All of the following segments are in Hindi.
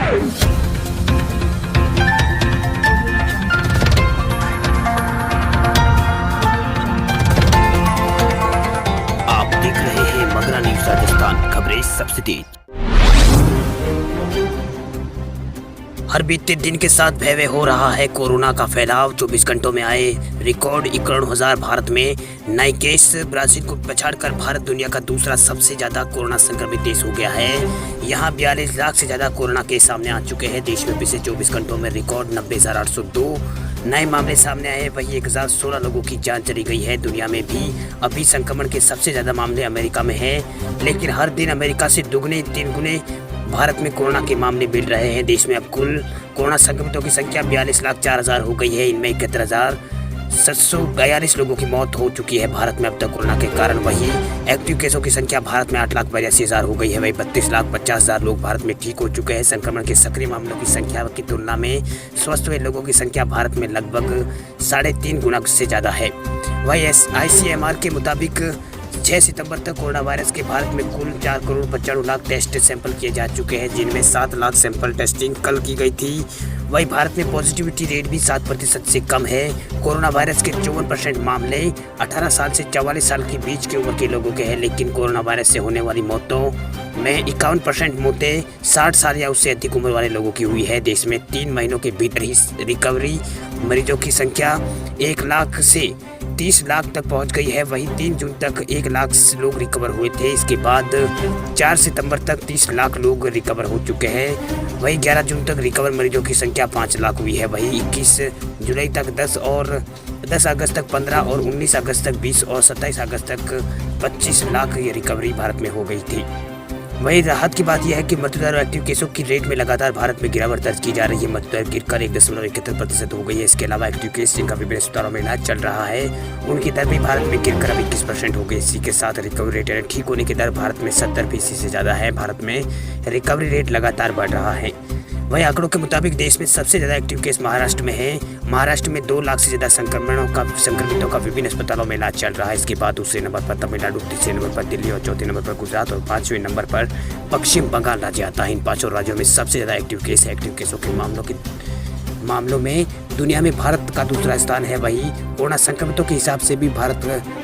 आप देख रहे हैं मगरा न्यूज राजस्थान, खबरें सबसे तेज। हर बीते दिन के साथ भयावह हो रहा है कोरोना का फैलाव। 24 घंटों में आए रिकॉर्ड 51,000 भारत में नए केस। ब्राजील को पछाड़कर भारत दुनिया का दूसरा सबसे ज्यादा कोरोना संक्रमित देश हो गया है। यहां 42 लाख से ज्यादा कोरोना केस सामने आ चुके हैं। देश में पिछले 24 घंटों में रिकॉर्ड 90,802 नए मामले सामने आए। वहीं 1016 लोगों की जान चली गई है। दुनिया में भी अभी संक्रमण के सबसे ज्यादा मामले अमेरिका में हैं, लेकिन हर दिन अमेरिका से दुगने 3 गुने भारत में कोरोना के मामले मिल रहे हैं। देश में अब कुल कोरोना संक्रमितों की संख्या 42,04,000 हो गई है। इनमें 71,742 लोगों की मौत हो चुकी है भारत में अब तक कोरोना के कारण। वहीं एक्टिव केसों की संख्या भारत में 8,82,000 हो गई है। वहीं 32,50,000 लोग भारत में ठीक हो चुके हैं। संक्रमण के सक्रिय मामलों की संख्या की तुलना में स्वस्थ हुए लोगों की संख्या भारत में लगभग 3.5 गुना से ज़्यादा है। वहीं ICMR के मुताबिक 6 सितंबर तक कोरोना वायरस के भारत में कुल 4,95,00,000 टेस्ट सैंपल किए जा चुके हैं, जिनमें 7 लाख सैंपल टेस्टिंग कल की गई थी। वहीं भारत में पॉजिटिविटी रेट भी 7% से कम है। कोरोना वायरस के 54% मामले 18 साल से 44 साल के बीच की उम्र के लोगों के हैं, लेकिन कोरोना वायरस से होने वाली मौतों में 51% मौतें 60 साल या उससे अधिक उम्र वाले लोगों की हुई है। देश में 3 महीनों के भीतर ही रिकवरी मरीजों की संख्या 1 लाख से 30 लाख तक पहुंच गई है। वहीं 3 जून तक 1 लाख लोग रिकवर हुए थे। इसके बाद 4 सितंबर तक 30 लाख लोग रिकवर हो चुके हैं। वहीं 11 जून तक रिकवर मरीजों की संख्या 5 लाख हुई है। वहीं 21 जुलाई तक 10 अगस्त तक 15 और 19 अगस्त तक 20 और 27 अगस्त तक 25 लाख ये रिकवरी भारत में हो गई थी। वहीं राहत की बात यह है कि मृत्यु दर और एक्टिव केसों की रेट में लगातार भारत में गिरावट दर्ज की जा रही है। मृत्यु दर गिरकर 1.71% हो गई है। इसके अलावा एक्टिव केस जिनका विभिन्न अस्पतालों में इलाज चल रहा है, उनकी दर भी भारत में गिरकर अब 21% हो गई। इसी के साथ रिकवरी रेट यानी ठीक होने की दर भारत में 70% से ज़्यादा है। भारत में रिकवरी रेट लगातार बढ़ रहा है। वहीं आंकड़ों के मुताबिक देश में सबसे ज़्यादा एक्टिव केस महाराष्ट्र में है। महाराष्ट्र में 2 लाख से ज़्यादा संक्रमितों का विभिन्न अस्पतालों में इलाज चल रहा है। इसके बाद दूसरे नंबर पर तमिलनाडु, तीसरे नंबर पर दिल्ली और चौथे नंबर पर गुजरात और 5वें नंबर पर पश्चिम बंगाल राज्य आता है। इन 5 राज्यों में सबसे ज़्यादा एक्टिव केस है। एक्टिव केसों के मामलों में दुनिया में भारत का दूसरा स्थान है। वहीं कोरोना संक्रमितों के हिसाब से भी भारत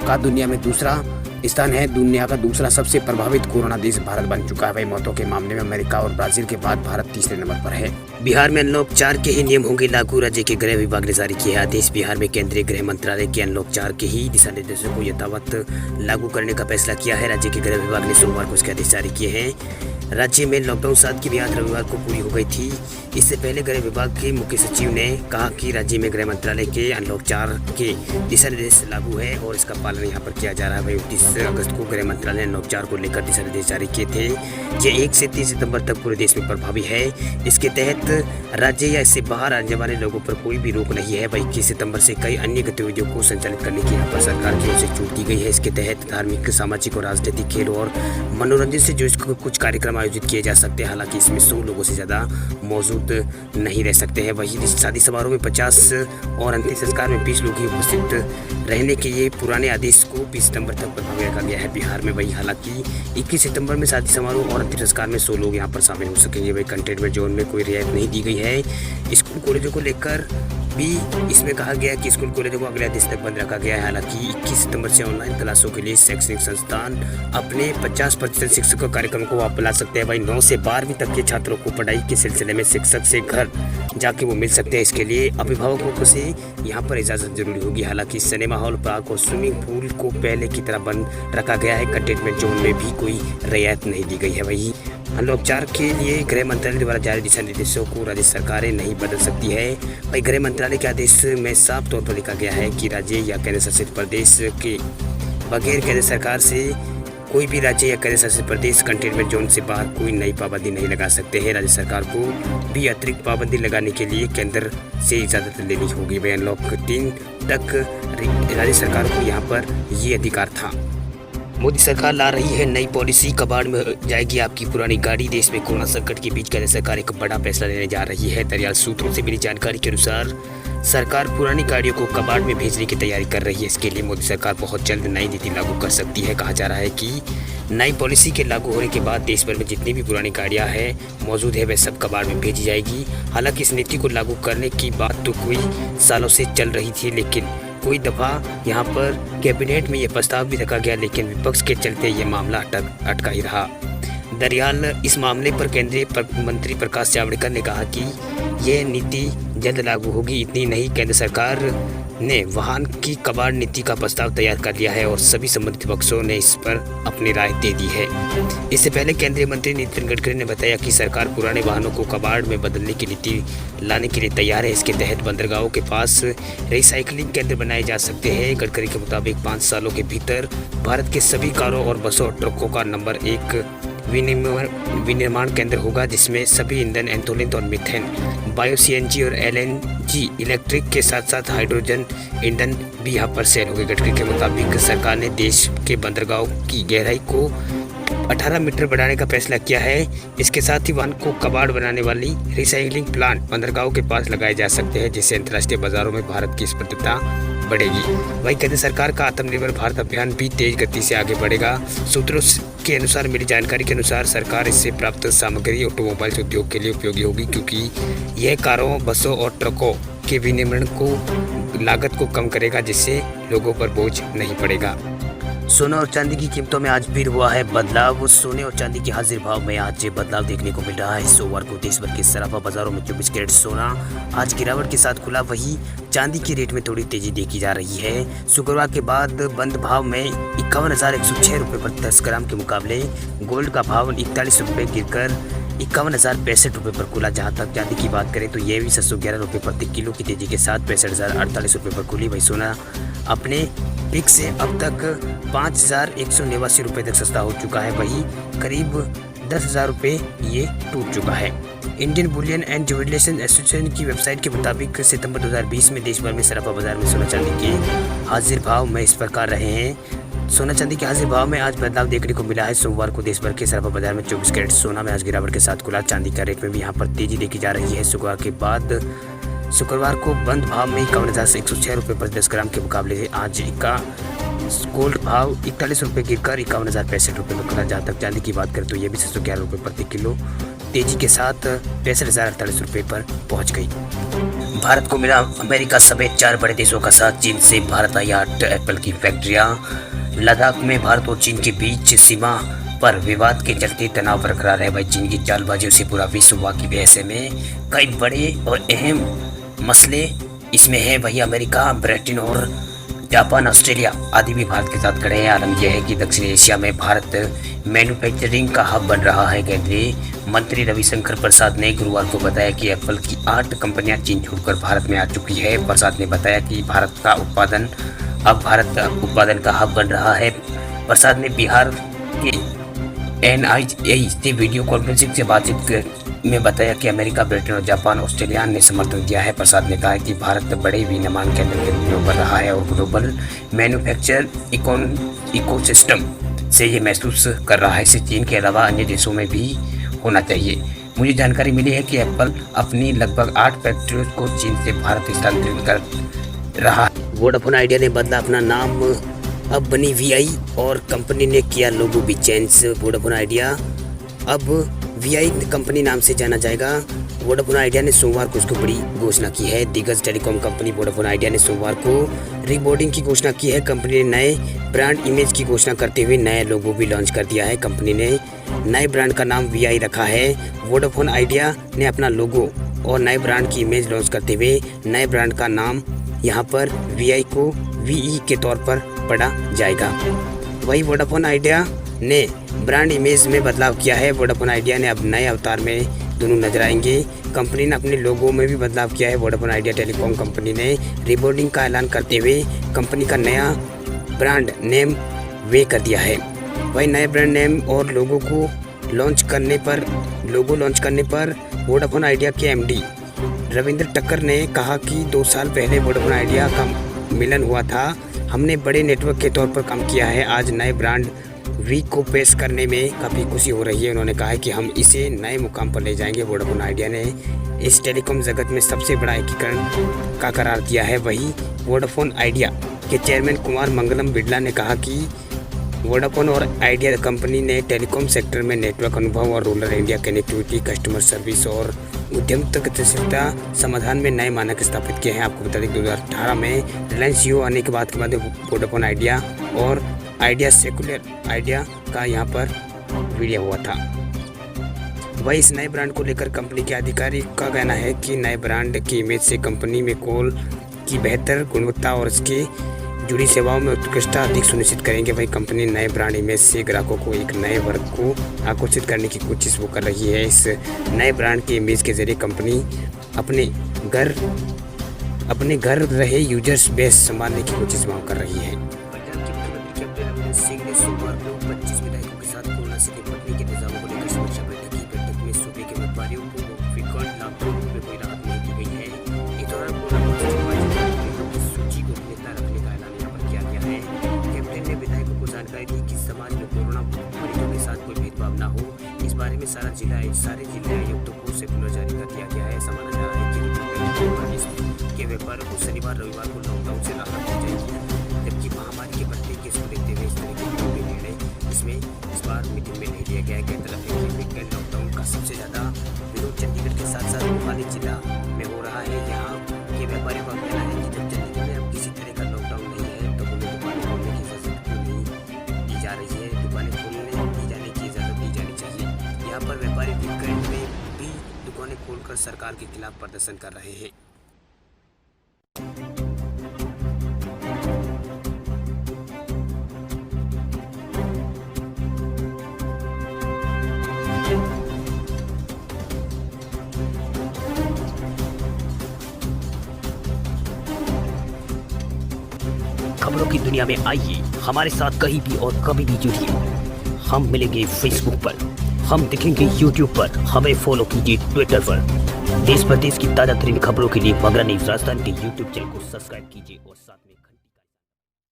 का दुनिया में दूसरा स्थान है। दुनिया का दूसरा सबसे प्रभावित कोरोना देश भारत बन चुका है। वहीं मौतों के मामले में अमेरिका और ब्राजील के बाद भारत तीसरे नंबर पर है। बिहार में अनलॉक 4 के ही नियम होंगे लागू। राज्य के गृह विभाग ने जारी किया आदेश। बिहार में केंद्रीय गृह मंत्रालय के अनलॉक 4 के ही दिशा निर्देशों को यथावत लागू करने का फैसला किया है। राज्य के गृह विभाग ने सोमवार को इसके आदेश जारी किए हैं। राज्य में लॉकडाउन 7 की मियाद रविवार को पूरी हो गई थी। इससे पहले गृह विभाग के मुख्य सचिव ने कहा कि राज्य में गृह मंत्रालय के अनलॉक 4 के दिशा निर्देश लागू है और इसका पालन यहाँ पर किया जा रहा है। वही 29 अगस्त को गृह मंत्रालय ने अनलॉक 4 को लेकर दिशा निर्देश जारी किए थे। ये 1 से 30 सितंबर तक पूरे देश में प्रभावी है। इसके तहत राज्य या इससे बाहर आने वाले लोगों पर कोई भी रोक नहीं है। वही 21 सितंबर से कई अन्य गतिविधियों को संचालित करने की यहाँ पर सरकार की ओर से छूट दी गई है। इसके तहत धार्मिक, सामाजिक और राजनीतिक, खेल और मनोरंजन से जो कुछ कार्यक्रम आयोजित किए जा सकते हैं। हालांकि इसमें 100 लोगों से ज़्यादा मौजूद नहीं रह सकते हैं। वहीं शादी समारोह में 50 और अंतिम संस्कार में 20 लोग ही उपस्थित रहने के लिए पुराने आदेश को 20 सितंबर तक प्रभावी रखा गया है बिहार में। वही हालांकि 21 सितंबर में शादी समारोह और अंतिम संस्कार में 100 लोग यहाँ पर शामिल हो सकेंगे। वही कंटेनमेंट जोन में कोई रियायत नहीं दी गई है। स्कूल कॉलेजों को लेकर भी इसमें कहा गया कि स्कूल कॉलेजों को अगले आदेश तक बंद रखा गया है। हालांकि 21 सितंबर से ऑनलाइन क्लासों के लिए शैक्षणिक संस्थान अपने 50% शिक्षकों कार्यक्रम को वापस ला सकते हैं। वहीं 9 से 12वीं तक के छात्रों को पढ़ाई के सिलसिले में शिक्षक से घर जाके वो मिल सकते हैं। इसके लिए अभिभावकों से यहाँ पर इजाज़त जरूरी होगी। हालांकि सिनेमा हॉल, पार्क और स्विमिंग पूल को पहले की तरह बंद रखा गया है। कंटेनमेंट जोन में भी कोई रियायत नहीं दी गई है। वहीं अनलॉक 4 के लिए गृह मंत्रालय द्वारा जारी दिशा निर्देशों को राज्य सरकारें नहीं बदल सकती है। वही गृह मंत्रालय के आदेश में साफ तौर पर लिखा गया है कि राज्य या केंद्र शासित प्रदेश के बगैर केंद्र सरकार से कोई भी राज्य या केंद्र शासित प्रदेश कंटेनमेंट जोन से बाहर कोई नई पाबंदी नहीं लगा सकते हैं। राज्य सरकार को भी अतिरिक्त पाबंदी लगाने के लिए केंद्र से इजाज़त लेनी होगी। वही अनलॉक 3 तक राज्य सरकार को यहाँ पर ये अधिकार था। मोदी सरकार ला रही है नई पॉलिसी, कबाड़ में जाएगी आपकी पुरानी गाड़ी। देश में कोरोना संकट के बीच केंद्र सरकार एक बड़ा फैसला लेने जा रही है। दरियाल सूत्रों से मिली जानकारी के अनुसार सरकार पुरानी गाड़ियों को कबाड़ में भेजने की तैयारी कर रही है। इसके लिए मोदी सरकार बहुत जल्द नई नीति लागू कर सकती है। कहा जा रहा है कि नई पॉलिसी के लागू होने के बाद देश भर में जितनी भी पुरानी गाड़ियां हैं मौजूद है वह सब कबाड़ में भेजी जाएगी। हालांकि इस नीति को लागू करने की बात तो कोई सालों से चल रही थी, लेकिन कोई दफ़ा यहां पर कैबिनेट में यह प्रस्ताव भी रखा गया, लेकिन विपक्ष के चलते ये मामला अटका ही रहा। दरअसल इस मामले पर केंद्रीय मंत्री प्रकाश जावड़ेकर ने कहा कि यह नीति जल्द लागू होगी। इतनी नहीं, केंद्र सरकार ने वाहन की कबाड़ नीति का प्रस्ताव तैयार कर लिया है और सभी संबंधित पक्षों ने इस पर अपनी राय दे दी है। इससे पहले केंद्रीय मंत्री नितिन गडकरी ने बताया कि सरकार पुराने वाहनों को कबाड़ में बदलने की नीति लाने के लिए तैयार है। इसके तहत बंदरगाहों के पास रिसाइकलिंग केंद्र बनाए जा सकते हैं। गडकरी के मुताबिक 5 सालों के भीतर भारत के सभी कारों और बसों और ट्रकों का नंबर 1 विनिर्माण केंद्र होगा, जिसमें सभी ईंधन एंथोलिन और मीथेन, बायो सीएनजी और एलएनजी इलेक्ट्रिक के साथ साथ हाइड्रोजन ईंधन भी यहाँ पर सेल होंगे। गडकरी के मुताबिक सरकार ने देश के बंदरगाहों की गहराई को 18 मीटर बढ़ाने का फैसला किया है। इसके साथ ही वाहन को कबाड़ बनाने वाली रिसाइकलिंग प्लांट बंदरगाहों के पास लगाए जा सकते हैं, जिससे अंतर्राष्ट्रीय बाजारों में भारत की स्पर्धता बढ़ेगी। वहीं केंद्र सरकार का आत्मनिर्भर भारत अभियान भी तेज गति से आगे बढ़ेगा। सूत्रों के अनुसार, मिली जानकारी के अनुसार, सरकार इससे प्राप्त सामग्री ऑटोमोबाइल उद्योग के लिए उपयोगी होगी, क्योंकि यह कारों, बसों और ट्रकों के विनिर्माण को लागत को कम करेगा, जिससे लोगों पर बोझ नहीं पड़ेगा। सोना और चांदी की कीमतों में आज फिर हुआ है बदलाव। सोने और चांदी के हाजिर भाव में आज बदलाव देखने को मिल रहा है। सोमवार को देश भर के सराफा बाजारों में 24 कैरेट सोना आज गिरावट के साथ खुला, वहीं चांदी की रेट में थोड़ी तेजी देखी जा रही है। शुक्रवार के बाद बंद भाव में 51,106 रुपये प्रति 10 ग्राम के मुकाबले गोल्ड का भाव 41 रुपये गिरकर 51,065 रुपये पर खुला। जहां तक चांदी की बात करें तो यह भी 711 रुपये प्रति किलो की तेजी के साथ 65,048 रुपये पर खुली। वही सोना अपने पीक से अब तक 5,189 रुपये तक सस्ता हो चुका है, वहीं करीब 10,000 रुपये ये टूट चुका है। Indian Boolean and jewellers association की वेबसाइट के मुताबिक सितंबर 2020 में देश भर में सराफा बाजार में सोना चांदी के हाजिर भाव में इस प्रकार रहे हैं। सोना चांदी के हाजिर भाव में आज बदलाव देखने को मिला है। सोमवार को देश भर के सराफा बाजार में 24 कैरेट सोना में आज गिरावट के साथ खुला। चांदी का रेट में भी यहाँ पर तेजी देखी जा रही है। शुक्रवार को बंद भाव में 51,106 रुपये प्रति 10 ग्राम के मुकाबले आज का गोल्ड भाव 41 रुपये गिरकर 51,065 रुपये में खुला। जहाँ तक चांदी की बात करें तो यह भी 711 रुपये प्रति किलो तेजी के साथ 65,048 रुपये पर पहुंच गई। भारत को मिला अमेरिका समेत 4 बड़े देशों का साथ। चीन से भारत आई 8 एप्पल की फैक्ट्रियां। लद्दाख में भारत और चीन के बीच सीमा पर विवाद के चलते तनाव बरकरार है। भाई चीन की चालबाजियों से पूरा विश्व वाकिफ है। ऐसे में कई बड़े और अहम मसले इसमें हैं। वही अमेरिका, ब्रिटेन और जापान, ऑस्ट्रेलिया आदि भी भारत के साथ खड़े हैं। आलम यह है कि दक्षिण एशिया में भारत मैन्युफैक्चरिंग का हब बन रहा है। केंद्रीय मंत्री रविशंकर प्रसाद ने गुरुवार को बताया कि एप्पल की 8 कंपनियां चीन छोड़कर भारत में आ चुकी है। प्रसाद ने बताया कि भारत का उत्पादन का हब बन रहा है। प्रसाद ने बिहार के NIA से वीडियो कॉन्फ्रेंसिंग से बातचीत में बताया कि अमेरिका, ब्रिटेन और जापान, ऑस्ट्रेलिया ने समर्थन दिया है। प्रसाद ने कहा कि भारत बड़े विनिर्माण केंद्र के रूप में उभर रहा है और ग्लोबल मैन्युफैक्चर इकोसिस्टम से ये महसूस कर रहा है। इसे चीन के अलावा अन्य देशों में भी होना चाहिए। मुझे जानकारी मिली है कि एप्पल अपनी लगभग 8 फैक्ट्रियों को चीन से भारत स्थानांतरित कर रहा है। वोडाफोन आइडिया ने बदला अपना नाम, अब बनी VI और कंपनी ने किया लोगो भी चेंज। वोडाफोन आइडिया अब VI कंपनी नाम से जाना जाएगा। वोडाफोन आइडिया ने सोमवार को इसको बड़ी घोषणा की है। दिग्गज टेलीकॉम कंपनी वोडाफोन आइडिया ने सोमवार को रीब्रांडिंग की घोषणा की है। कंपनी ने नए ब्रांड इमेज की घोषणा करते हुए नया लोगो भी लॉन्च कर दिया है। कंपनी ने नए ब्रांड का नाम VI रखा है। वोडाफोन आइडिया ने अपना लोगो और नए ब्रांड की इमेज लॉन्च करते हुए नए ब्रांड का नाम यहाँ पर VI को VE के तौर पर पढ़ा जाएगा। वही वोडाफोन आइडिया ने ब्रांड इमेज में बदलाव किया है। वोडाफोन आइडिया ने अब नए अवतार में दोनों नजर आएंगे। कंपनी ने अपने लोगो में भी बदलाव किया है। वोडाफोन आइडिया टेलीकॉम कंपनी ने रीब्रांडिंग का ऐलान करते हुए कंपनी का नया ब्रांड नेम वे कर दिया है। वही नए ब्रांड नेम और लोगो लॉन्च करने पर वोडाफोन आइडिया के MD रविंद्र टक्कर ने कहा कि 2 साल पहले वोडाफोन आइडिया का मिलन हुआ था। हमने बड़े नेटवर्क के तौर पर काम किया है। आज नए ब्रांड वी को पेश करने में काफ़ी खुशी हो रही है। उन्होंने कहा कि हम इसे नए मुकाम पर ले जाएंगे। वोडाफोन आइडिया ने इस टेलीकॉम जगत में सबसे बड़ा एकीकरण का करार दिया है। वहीं वोडाफोन आइडिया के चेयरमैन कुमार मंगलम बिड़ला ने कहा कि वोडाफोन और आइडिया कंपनी ने टेलीकॉम सेक्टर में नेटवर्क अनुभव और rural India connectivity, customer service और उद्यमिता गतिशीलता समाधान में नए मानक स्थापित किए हैं। आपको बता दें 2018 में रिलायंस जियो आने के बाद वोडाफोन आइडिया और आइडिया सेक्युलर आइडिया का यहाँ पर वीडियो हुआ था। वही इस नए ब्रांड को लेकर कंपनी के आधिकारिक का कहना है कि नए ब्रांड की इमेज से कंपनी में कॉल की बेहतर गुणवत्ता और इसकी जुड़ी सेवाओं में उत्कृष्टता अधिक सुनिश्चित करेंगे। वही कंपनी नए ब्रांड इमेज से ग्राहकों को एक नए वर्ग को आकर्षित करने की कोशिश वो कर रही है। इस नए ब्रांड की इमेज के जरिए कंपनी अपने घर रहे यूजर्स बेस संभालने की कोशिश वहाँ कर रही है। पंजाब के मुख्यमंत्री कैप्टन अमरिंदर सिंह ने सोमवार को 25 विधायकों के साथ कोरोना से निपटने के इंतजामों को लेकर समीक्षा बैठक की। बैठक में सूबे के व्यापारियों को फ्रीक्वेंट लॉकडाउन में कोई राहत नहीं दी गई है। इस दौरान कोरोना की सूची को नियंत्रण रखने का ऐलान यहाँ पर किया गया है। कैप्टन ने विधायकों को जानकारी दी कि समाज में कोरोना मरीजों के साथ कोई भेदभाव न हो। इस बारे में सारे जिला आयुक्तों को सर्कुलर जारी कर दिया गया है। ऐसा माना जा रहा है कि के व्यापारियों को शनिवार रविवार को लॉकडाउन से राहत दी जाएगी, जबकि महामारी के बढ़ते केस को देखते हुए इस तरह के निर्णय इस बार मीटिंग में नहीं लिया गया है। तरफ वीकेंड लॉकडाउन का सबसे ज़्यादा विरोध चंडीगढ़ के साथ साथ मोहाली जिला में हो रहा है। यहाँ के व्यापारियों का कहना है कि जब चंडीगढ़ में अब किसी तरह का लॉकडाउन नहीं है तो उन्हें दुकानें खोलने की इजाज़त क्यों नहीं दी जा रही है। दुकानें खोलने दी जाने की इजाज़त दी जानी चाहिए। यहाँ पर व्यापारी वीकेंड में भी दुकानें खोलकर सरकार के खिलाफ प्रदर्शन कर रहे हैं। खबरों की दुनिया में आइए हमारे साथ कहीं भी और कभी भी जुड़िए। हम मिलेंगे फेसबुक पर, हम दिखेंगे यूट्यूब पर, हमें फॉलो कीजिए ट्विटर पर। देश प्रदेश की ताजा तरीन खबरों के लिए मगरा न्यूज़ राजस्थान के यूट्यूब चैनल को सब्सक्राइब कीजिए और साथ में